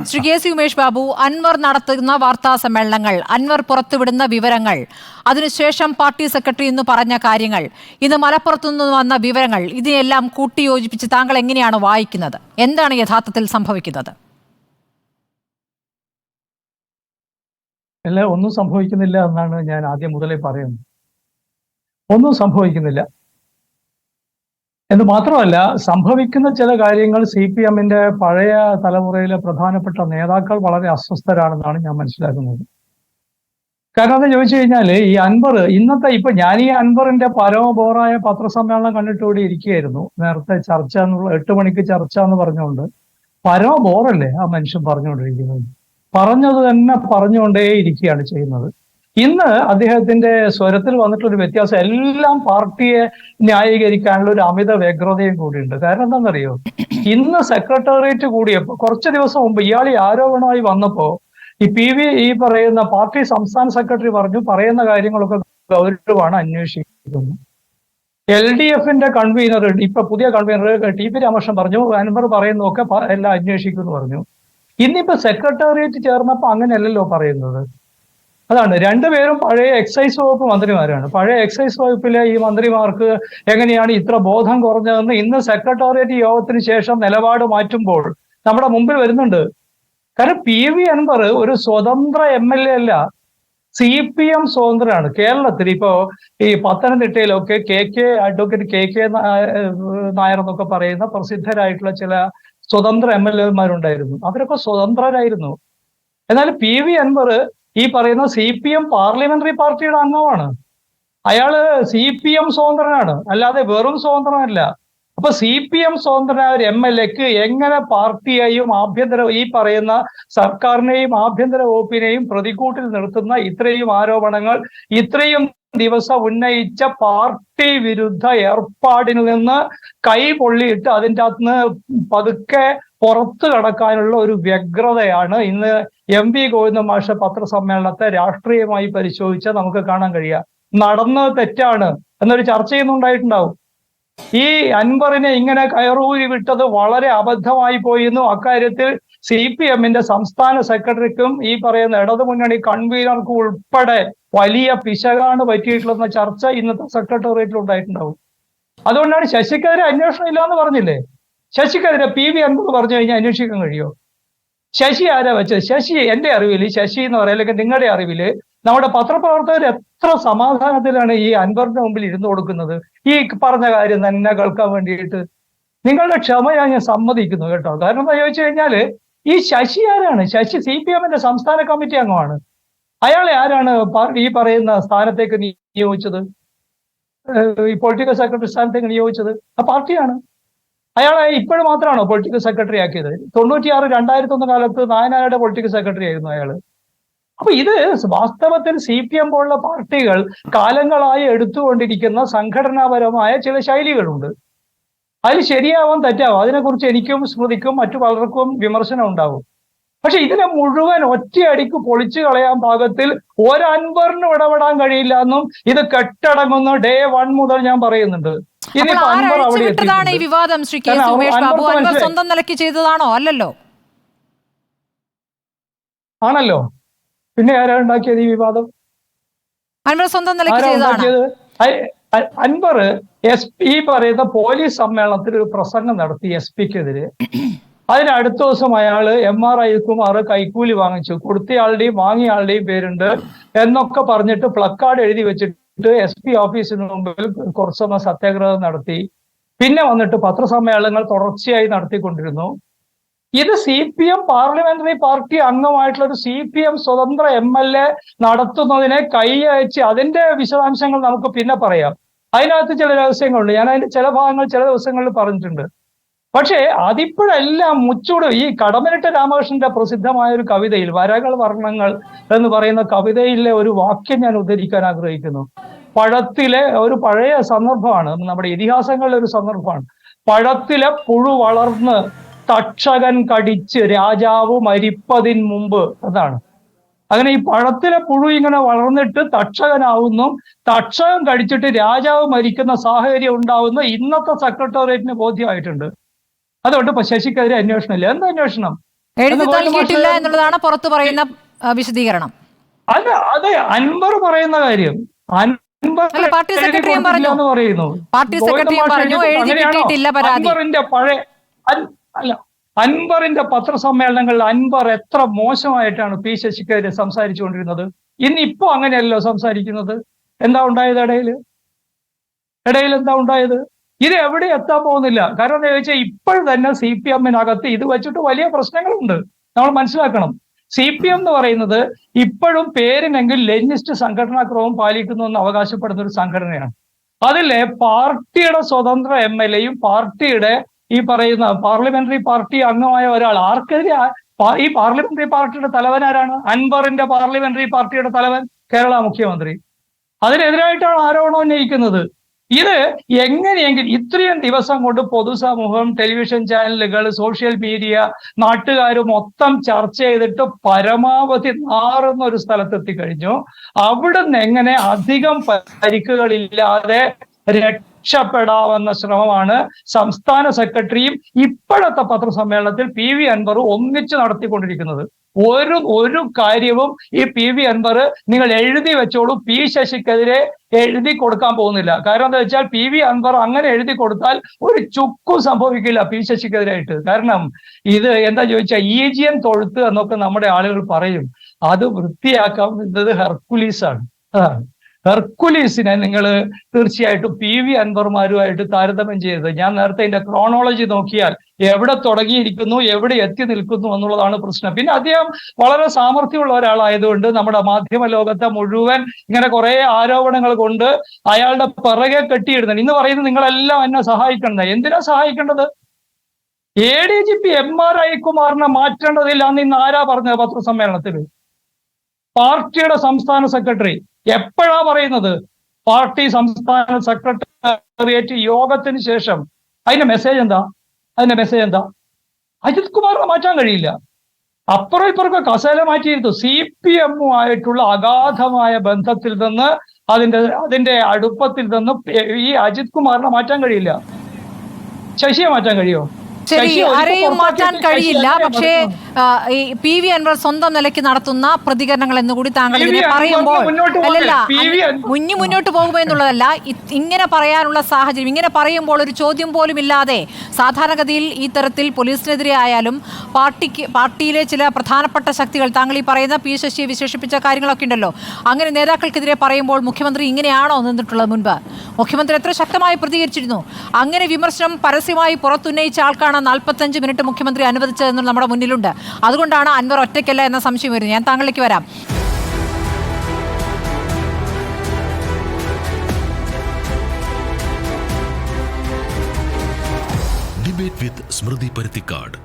Shri K C. Umesh Babu, Anwar നടത്തുന്ന വാർത്താ സമ്മേളനങ്ങൾ, അൻവർ പുറത്തുവിടുന്ന വിവരങ്ങൾ, അതിനുശേഷം പാർട്ടി സെക്രട്ടറി എന്ന് പറഞ്ഞ കാര്യങ്ങൾ, ഇന്ന് മലപ്പുറത്തുനിന്ന് വന്ന വിവരങ്ങൾ, ഇതിനെല്ലാം കൂട്ടിയോജിപ്പിച്ച് താങ്കൾ എങ്ങനെയാണ് വായിക്കുന്നത്? എന്താണ് യഥാർത്ഥത്തിൽ സംഭവിക്കുന്നത്? അല്ല, ഒന്നും സംഭവിക്കുന്നില്ല എന്നാണ് ഞാൻ ആദ്യം മുതലേ പറയുന്നത്. ഒന്നും സംഭവിക്കുന്നില്ല എന്ന് മാത്രമല്ല, സംഭവിക്കുന്ന ചില കാര്യങ്ങൾ CPM-ന്റെ പഴയ തലമുറയിലെ പ്രധാനപ്പെട്ട നേതാക്കൾ വളരെ അസ്വസ്ഥരാണെന്നാണ് ഞാൻ മനസ്സിലാക്കുന്നത്. കാരണം എന്താ ചോദിച്ചു കഴിഞ്ഞാൽ, ഈ അൻവർ ഇപ്പൊ ഞാൻ ഈ അൻവറിന്റെ പരമബോറായ പത്രസമ്മേളനം കണ്ടിട്ട് കൂടി ഇരിക്കുകയായിരുന്നു. നേരത്തെ ചർച്ച 8 മണിക്ക് ചർച്ച എന്ന് പറഞ്ഞുകൊണ്ട് പരമബോറല്ലേ ആ മനുഷ്യൻ പറഞ്ഞുകൊണ്ടിരിക്കുന്നത്. പറഞ്ഞത് തന്നെ പറഞ്ഞുകൊണ്ടേ ഇരിക്കുകയാണ് ചെയ്യുന്നത്. ഇന്ന് അദ്ദേഹത്തിന്റെ സ്വരത്തിൽ വന്നിട്ടൊരു വ്യത്യാസം, എല്ലാം പാർട്ടിയെ ന്യായീകരിക്കാനുള്ള ഒരു അമിത വ്യഗ്രതയും കൂടിയുണ്ട്. കാരണം എന്താണെന്നറിയോ, ഇന്ന് സെക്രട്ടേറിയറ്റ് കൂടിയപ്പോ കുറച്ച് ദിവസം മുമ്പ് ഇയാൾ ഈ ആരോപണമായി വന്നപ്പോ ഈ ഈ പറയുന്ന പാർട്ടി സംസ്ഥാന സെക്രട്ടറി പറഞ്ഞു, പറയുന്ന കാര്യങ്ങളൊക്കെ ഗൗരവമാണ്, അന്വേഷിക്കുന്നു. LDF-ന്റെ കൺവീനർ, ഇപ്പൊ പുതിയ കൺവീനർ TP രാമകൃഷ്ണൻ പറഞ്ഞു, അൻവർ പറയുന്നതൊക്കെ എല്ലാം അന്വേഷിക്കുമെന്ന് പറഞ്ഞു. ഇന്നിപ്പോ സെക്രട്ടേറിയറ്റ് ചേർന്നപ്പോ അങ്ങനെയല്ലല്ലോ പറയുന്നത്. അതാണ്, രണ്ടുപേരും പഴയ എക്സൈസ് വകുപ്പ് മന്ത്രിമാരാണ്. പഴയ എക്സൈസ് വകുപ്പിലെ ഈ മന്ത്രിമാർക്ക് എങ്ങനെയാണ് ഇത്ര ബോധം കുറഞ്ഞതെന്ന് ഇന്ന് സെക്രട്ടേറിയറ്റ് യോഗത്തിന് ശേഷം നിലപാട് മാറ്റുമ്പോൾ നമ്മുടെ മുമ്പിൽ വരുന്നുണ്ട്. കാരണം PV അൻവർ ഒരു സ്വതന്ത്ര MLA അല്ല, CPM സ്വതന്ത്രമാണ്. കേരളത്തിൽ ഇപ്പോ ഈ പത്തനംതിട്ടയിലൊക്കെ അഡ്വക്കേറ്റ് KK നായർ എന്നൊക്കെ പറയുന്ന പ്രസിദ്ധരായിട്ടുള്ള ചില സ്വതന്ത്ര MLA-മാരുണ്ടായിരുന്നു. അവരൊക്കെ സ്വതന്ത്രരായിരുന്നു. എന്നാൽ PV അൻവർ ഈ പറയുന്ന CPM പാർലമെന്ററി പാർട്ടിയുടെ അംഗമാണ്. അയാള് CPM സ്വതന്ത്രനാണ്, അല്ലാതെ വെറും സ്വതന്ത്രനല്ല. അപ്പൊ CPM സ്വതന്ത്രനായ ഒരു MLA-ക്ക് എങ്ങനെ പാർട്ടിയെയും ഈ പറയുന്ന സർക്കാരിനെയും ആഭ്യന്തര വകുപ്പിനെയും പ്രതികൂട്ടിൽ നിർത്തുന്ന ഇത്രയും ആരോപണങ്ങൾ, ഇത്രയും ദിവസം ഉന്നയിച്ച പാർട്ടി വിരുദ്ധ ഏർപ്പാടിൽ നിന്ന് കൈ പൊള്ളിയിട്ട് അതിൻ്റെ അകത്തുനിന്ന് പതുക്കെ പുറത്തു കടക്കാനുള്ള ഒരു വ്യഗ്രതയാണ് ഇന്ന് MV ഗോവിന്ദൻ മാഷ പത്രസമ്മേളനത്തെ രാഷ്ട്രീയമായി പരിശോധിച്ചാൽ നമുക്ക് കാണാൻ കഴിയുക. നടന്നത് തെറ്റാണ് എന്നൊരു ചർച്ചയൊന്നും ഉണ്ടായിട്ടുണ്ടാവും. ഈ അൻവറിനെ ഇങ്ങനെ കയറൂരി വിട്ടത് വളരെ അബദ്ധമായി പോയിരുന്നു. അക്കാര്യത്തിൽ CPM-ന്റെ സംസ്ഥാന സെക്രട്ടറിക്കും ഈ പറയുന്ന ഇടതുമുന്നണി കൺവീനർക്കും ഉൾപ്പെടെ വലിയ പിശകാണ് പറ്റിയിട്ടുള്ള ചർച്ച ഇന്നത്തെ സെക്രട്ടേറിയറ്റിൽ ഉണ്ടായിട്ടുണ്ടാവും. അതുകൊണ്ടാണ് ശശിക്കെതിരെ അന്വേഷണം ഇല്ലാന്ന് പറഞ്ഞില്ലേ. ശശിക്കെതിരെ PV അൻവർ പറഞ്ഞു കഴിഞ്ഞാൽ അന്വേഷിക്കാൻ കഴിയുമോ? ശശി ആരാ വെച്ചത്? ശശി, എന്റെ അറിവിൽ ശശി എന്ന് പറയാം, അല്ലെങ്കിൽ നിങ്ങളുടെ അറിവിൽ നമ്മുടെ പത്രപ്രവർത്തകർ എത്ര സമാധാനത്തിലാണ് ഈ അൻവറിന്റെ മുമ്പിൽ ഇരുന്നു കൊടുക്കുന്നത് ഈ പറഞ്ഞ കാര്യം തന്നെ കേൾക്കാൻ വേണ്ടിയിട്ട്. നിങ്ങളുടെ ക്ഷമ ഞാൻ സമ്മതിക്കുന്നു കേട്ടോ. കാരണം എന്താ ചോദിച്ചു കഴിഞ്ഞാല്, ഈ ശശി ആരാണ്? ശശി CPM-ന്റെ സംസ്ഥാന കമ്മിറ്റി അംഗമാണ്. അയാളെ ആരാണ് ഈ പറയുന്ന സ്ഥാനത്തേക്ക് നിയോഗിച്ചത്? ഈ പൊളിറ്റിക്കൽ സെക്രട്ടറി സ്ഥാനത്തേക്ക് നിയോഗിച്ചത് ആ പാർട്ടിയാണ്. അയാളെ ഇപ്പോഴും മാത്രമാണോ പൊളിറ്റിക്കൽ സെക്രട്ടറി ആക്കിയത്? 96, 2001 കാലത്ത് നായനാരുടെ പൊളിറ്റിക്കൽ സെക്രട്ടറി ആയിരുന്നു അയാള്. അപ്പൊ ഇത് വാസ്തവത്തിൽ CPM പോലുള്ള പാർട്ടികൾ കാലങ്ങളായി എടുത്തുകൊണ്ടിരിക്കുന്ന സംഘടനാപരമായ ചില ശൈലികളുണ്ട്. അതിൽ ശരിയാവാം തെറ്റാവാം, അതിനെക്കുറിച്ച് എനിക്കും സ്മൃതിക്കും മറ്റു പലർക്കും വിമർശനം ഉണ്ടാവും. പക്ഷെ ഇതിനെ മുഴുവൻ ഒറ്റയടിക്ക് പൊളിച്ചു കളയാൻ പാകത്തിൽ ഒരൻവറിനും ഇടപെടാൻ കഴിയില്ല എന്നും ഇത് കെട്ടടങ്ങുന്ന ഡേ 1 മുതൽ ഞാൻ പറയുന്നുണ്ട്. ഈ വിവാദം ശ്രീ കെ.സി. ഉമേഷ് ബാബു അൻവർ സ്വന്തം നിലയ്ക്ക് ചെയ്തതാണോ? അല്ലല്ലോ. ആണല്ലോ, പിന്നെ ആരാ ഉണ്ടാക്കിയത് ഈ വിവാദം? അൻവർ സ്വന്തം നിലയ്ക്ക് ചെയ്തതാണ്. അൻവർ ഈ പറയുന്ന പോലീസ് സമ്മേളനത്തിൽ ഒരു പ്രസംഗം നടത്തി SP-ക്കെതിരെ. അതിന് അടുത്ത ദിവസം അയാള് MR അനിൽകുമാർ കൈക്കൂലി വാങ്ങിച്ചു, കൊടുത്തയാളുടെയും വാങ്ങിയയാളുടെയും പേരുണ്ട് എന്നൊക്കെ പറഞ്ഞിട്ട് പ്ലക്കാർഡ് എഴുതി വെച്ചിട്ട് SP ഓഫീസിന് മുമ്പിൽ കുറച്ച് സമയം സത്യാഗ്രഹം നടത്തി. പിന്നെ വന്നിട്ട് പത്രസമ്മേളനങ്ങൾ തുടർച്ചയായി നടത്തിക്കൊണ്ടിരുന്നു. ഇത് CPM പാർലമെന്ററി പാർട്ടി അംഗമായിട്ടുള്ള ഒരു CPM സ്വതന്ത്ര MLA നടത്തുന്നതിനെ കൈയച്ച് അതിന്റെ വിശദാംശങ്ങൾ നമുക്ക് പിന്നെ പറയാം. അതിനകത്ത് ചില രഹസ്യങ്ങളുണ്ട്. ഞാൻ അതിന്റെ ചില ഭാഗങ്ങൾ ചില ദിവസങ്ങളിൽ പറഞ്ഞിട്ടുണ്ട്. പക്ഷേ അതിപ്പോഴെല്ലാം മുച്ചൂട് ഈ കടമനിട്ട രാമകൃഷ്ണന്റെ പ്രസിദ്ധമായ ഒരു കവിതയിൽ, വരകൾ വർണ്ണങ്ങൾ എന്ന് പറയുന്ന കവിതയിലെ ഒരു വാക്യം ഞാൻ ഉദ്ധരിക്കാൻ ആഗ്രഹിക്കുന്നു. പഴത്തിലെ ഒരു പഴയ സന്ദർഭമാണ്, നമ്മുടെ ഇതിഹാസങ്ങളിലെ ഒരു സന്ദർഭമാണ്. പഴത്തിലെ പുഴു വളർന്ന് തക്ഷകൻ കടിച്ച് രാജാവ് മരിപ്പതിന് മുമ്പ് എന്നാണ്. അങ്ങനെ ഈ പഴത്തിലെ പുഴു ഇങ്ങനെ വളർന്നിട്ട് തക്ഷകനാവുന്നു, തക്ഷകൻ കടിച്ചിട്ട് രാജാവ് മരിക്കുന്ന സാഹചര്യം ഉണ്ടാവുന്ന ഇന്നത്തെ സെക്രട്ടേറിയറ്റിന് ബോധ്യമായിട്ടുണ്ട്. അതുകൊണ്ട് ഇപ്പൊ ശശിക്കെതിരെ അന്വേഷണം ഇല്ല. എന്താ അന്വേഷണം? എഴുതി നൽകിയിട്ടില്ല എന്നുള്ളതാണ് പുറത്തു പറയുന്ന വിശദീകരണം. അല്ല, അതെ, അൻവർ പറയുന്ന കാര്യം പാർട്ടി സെക്രട്ടറിയും പറഞ്ഞു, പാർട്ടി സെക്രട്ടറിയും പറഞ്ഞു എഴുതി കിട്ടിയിട്ടില്ല പരാതി. അൻവറിന്റെ പത്രസമ്മേളനങ്ങളിൽ അൻവർ എത്ര മോശമായിട്ടാണ് പി ശശിക്കെതിരെ സംസാരിച്ചുകൊണ്ടിരുന്നത്. ഇന്നിപ്പോ അങ്ങനെയല്ലോ സംസാരിക്കുന്നത്. എന്താ ഉണ്ടായത് ഇടയിൽ എന്താ ഉണ്ടായത്? ഇത് എവിടെ എത്താൻ പോകുന്നില്ല. കാരണം എന്താ ചോദിച്ചാൽ ഇപ്പോഴും തന്നെ CPM-നകത്ത് ഇത് വെച്ചിട്ട് വലിയ പ്രശ്നങ്ങളുണ്ട്. നമ്മൾ മനസ്സിലാക്കണം. CPM എന്ന് പറയുന്നത് ഇപ്പോഴും പേരിനെങ്കിൽ ലെനിനിസ്റ്റ് സംഘടനാക്രമം പാലിക്കുന്നു എന്ന് അവകാശപ്പെടുന്ന ഒരു സംഘടനയാണ്. അതിലെ പാർട്ടിയുടെ സ്വതന്ത്ര MLA-യും പാർട്ടിയുടെ ഈ പറയുന്ന പാർലമെന്ററി പാർട്ടി അംഗമായ ഒരാൾ ആർക്കെതിരെ ഈ പാർലമെന്ററി പാർട്ടിയുടെ തലവൻ ആരാണ്? അൻവറിന്റെ പാർലമെന്ററി പാർട്ടിയുടെ തലവൻ കേരള മുഖ്യമന്ത്രി. അതിനെതിരായിട്ടാണ് ആരോപണം ഉന്നയിക്കുന്നത്. ഇത് എങ്ങനെയെങ്കിലും ഇത്രയും ദിവസം കൊണ്ട് പൊതുസമൂഹം, ടെലിവിഷൻ ചാനലുകൾ, സോഷ്യൽ മീഡിയ, നാട്ടുകാർ മൊത്തം ചർച്ച ചെയ്തിട്ട് പരമാവധി നാറുന്ന ഒരു സ്ഥലത്തെത്തിക്കഴിഞ്ഞു. അവിടുന്ന് എങ്ങനെ അധികം പരിക്കുകളില്ലാതെ രക്ഷപ്പെടാവുന്ന ശ്രമമാണ് സംസ്ഥാന സെക്രട്ടറിയും ഇപ്പോഴത്തെ പത്രസമ്മേളനത്തിൽ PV അൻവർ ഒന്നിച്ച് നടത്തിക്കൊണ്ടിരിക്കുന്നത്. ഒരു കാര്യവും ഈ PV അൻവർ നിങ്ങൾ എഴുതി വെച്ചോളൂ, P ശശിക്കെതിരെ എഴുതി കൊടുക്കാൻ പോകുന്നില്ല. കാരണം എന്താ വെച്ചാൽ PV അൻവർ അങ്ങനെ എഴുതി കൊടുത്താൽ ഒരു ചുക്കും സംഭവിക്കില്ല P ശശിക്കെതിരായിട്ട്. കാരണം ഇത് എന്താ ചോദിച്ചാൽ EGN തൊഴുത്ത് എന്നൊക്കെ നമ്മുടെ ആളുകൾ പറയും. അത് വൃത്തിയാക്കുന്നത് ഹെർക്കുലീസാണ്. ഹെർക്കുലീസിനെ നിങ്ങൾ തീർച്ചയായിട്ടും PV അൻവറുമാരുമായിട്ട് താരതമ്യം ചെയ്തത്. ഞാൻ നേരത്തെ ഇതിന്റെ ക്രോണോളജി നോക്കിയാൽ എവിടെ തുടങ്ങിയിരിക്കുന്നു, എവിടെ എത്തി നിൽക്കുന്നു എന്നുള്ളതാണ് പ്രശ്നം. പിന്നെ അദ്ദേഹം വളരെ സാമർഥ്യമുള്ള ഒരാളായതുകൊണ്ട് നമ്മുടെ മാധ്യമ ലോകത്തെ മുഴുവൻ ഇങ്ങനെ കുറെ ആരോപണങ്ങൾ കൊണ്ട് അയാളുടെ പിറകെ കെട്ടിയിടുന്നത്. ഇന്ന് പറയുന്നത് നിങ്ങളെല്ലാം എന്നെ സഹായിക്കണ്ടേ? എന്തിനാ സഹായിക്കേണ്ടത്? ADGP MR അയ്യകുമാറിനെ മാറ്റേണ്ടതില്ല എന്ന് ഇന്ന് ആരാ പറഞ്ഞത് പത്രസമ്മേളനത്തിൽ? പാർട്ടിയുടെ സംസ്ഥാന സെക്രട്ടറി എപ്പോഴാ പറയുന്നത്? പാർട്ടി സംസ്ഥാന സെക്രട്ടേറിയറ്റ് യോഗത്തിന് ശേഷം. അതിന്റെ മെസ്സേജ് എന്താ? അജിത് കുമാറിനെ മാറ്റാൻ കഴിയില്ല. അപ്പുറം ഇപ്പുറമൊക്കെ കസേല മാറ്റിയിരുന്നു. CPM-ഉമായിട്ടുള്ള അഗാധമായ ബന്ധത്തിൽ നിന്ന്, അതിന്റെ അടുപ്പത്തിൽ നിന്ന് ഈ അജിത് കുമാറിനെ മാറ്റാൻ കഴിയില്ല. ശശിയെ മാറ്റാൻ കഴിയോ? ശരി, ആരെയും മാറ്റാൻ കഴിയില്ല. പക്ഷേ ഈ PV അൻവർ സ്വന്തം നിലയ്ക്ക് നടത്തുന്ന പ്രതികരണങ്ങൾ എന്നുകൂടി താങ്കൾ ഇതിനെ പറയുമ്പോൾ അല്ലല്ല മുന്നോട്ട് പോകുമോ എന്നുള്ളതല്ല, ഇങ്ങനെ പറയാനുള്ള സാഹചര്യം, ഇങ്ങനെ പറയുമ്പോൾ ഒരു ചോദ്യം പോലും ഇല്ലാതെ സാധാരണഗതിയിൽ ഈ തരത്തിൽ പോലീസിനെതിരെ ആയാലും പാർട്ടിയിലെ ചില പ്രധാനപ്പെട്ട ശക്തികൾ, താങ്കൾ ഈ പറയുന്ന P ശശിയെ വിശേഷിപ്പിച്ച കാര്യങ്ങളൊക്കെ ഉണ്ടല്ലോ, അങ്ങനെ നേതാക്കൾക്കെതിരെ പറയുമ്പോൾ മുഖ്യമന്ത്രി ഇങ്ങനെയാണോ നിന്നിട്ടുള്ളത്? മുൻപ് മുഖ്യമന്ത്രി എത്ര ശക്തമായി പ്രതികരിച്ചിരുന്നു. അങ്ങനെ വിമർശനം പരസ്യമായി പുറത്തുന്നയിച്ച ആൾക്കാണ് 45 മിനിറ്റ് മുഖ്യമന്ത്രി അനുവദിച്ചതെന്ന് നമ്മുടെ മുന്നിലുണ്ട്. അതുകൊണ്ടാണ് അൻവർ ഒറ്റയ്ക്കല്ല എന്ന സംശയം വരുന്നത്. ഞാൻ താങ്കളിലേക്ക് വരാം. ഡിബേറ്റ് വിത്ത് സ്മൃതി പരുത്തിക്കാട്.